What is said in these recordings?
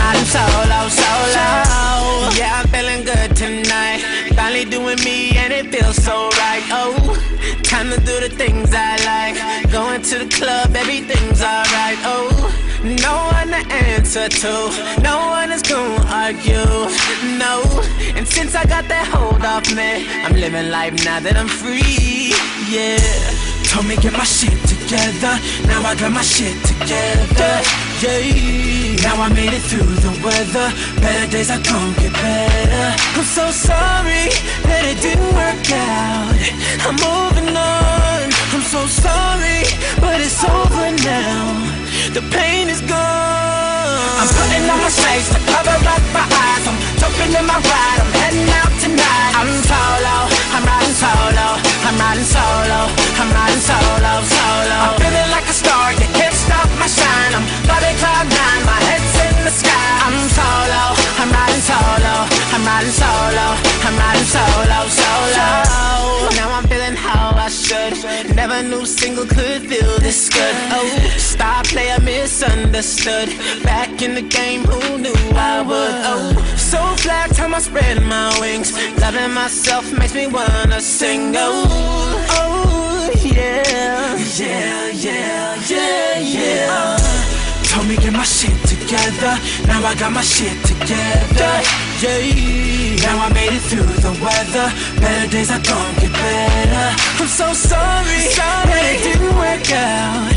riding solo, solo. Yeah, I'm feeling good tonight. Finally doing me and it feels so right. Oh, time to do the things I like. Going to the club, everything's alright. Oh, no one to answer to, no one is gonna argue, no. And since I got that hold off me, I'm living life now that I'm free, yeah. Told me get my shit together, now I got my shit together, yeah. Now I made it through the weather, better days are gonna get better. I'm so sorry that it didn't work out, I'm moving on. I'm so sorry, but it's over now. The pain is gone. I'm putting on my shades to cover up my eyes. I'm jumping in my ride, I'm heading out tonight. I'm solo, I'm riding solo, I'm riding solo, I'm riding solo, solo. I'm feeling like a star, you can't stop my shine. I'm floating cloud nine, my head's in the sky. I'm solo, I'm riding solo, I'm riding solo, I'm riding solo, solo. Now I'm feeling how I should. Never knew single could feel this good. Oh, star player misunderstood. Back in the game, who knew I would? Oh, so flat, time I spread my wings. Loving myself makes me wanna sing. Oh, oh, yeah. Yeah, yeah, yeah, yeah. Told me get my shit together, now I got my shit together, yeah. Now I made it through the weather, better days are gonna get better. I'm so sorry that it didn't work out,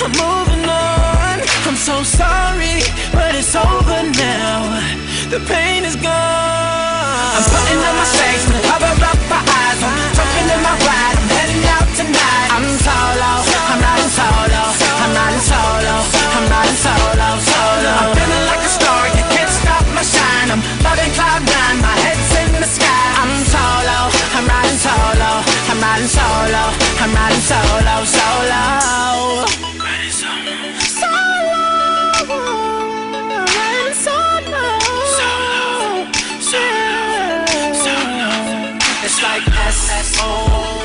I'm moving on. I'm so sorry, but it's over now. The pain is gone. I'm putting on my shades to cover up my eyes. I'm jumping in my ride, I'm heading out tonight. I'm solo, I'm riding solo, I'm riding solo, I'm riding solo, solo. I'm feeling like a star, you can't stop my shine. I'm floating cloud nine, my head's in the sky. I'm solo, I'm riding solo, I'm riding solo, I'm riding solo, solo. Riding solo, Solo, riding solo, solo, solo, solo. It's like S-S-O-L-O,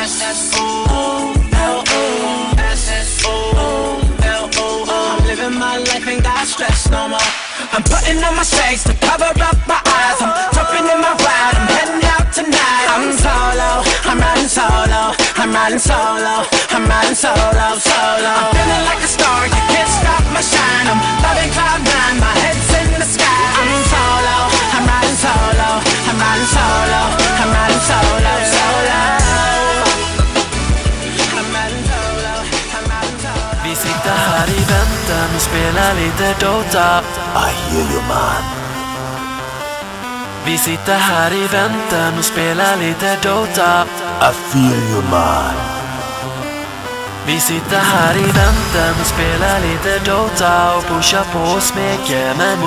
S-S-O-L-O, S-S-O-L-O. I'm living my life, ain't got stress no more. I'm putting on my shades to cover up my eyes. I'm jumping in my ride, I'm heading out tonight. I'm solo, I'm riding solo, I'm riding solo, I'm riding solo, solo. I'm feeling like a star, you can't stop my shine. I'm floating cloud nine, my head's in the sky. I'm solo, I'm riding solo, I'm riding solo, I'm riding solo, solo. I'm riding solo, I'm riding solo. Vi sitter här i väntan och spelar lite Dota. I hear you man. Vi sitter här i väntan och spelar lite Dota. I feel you man. Vi sitter här i väntan och spelar lite Dota och pushar på och smeker med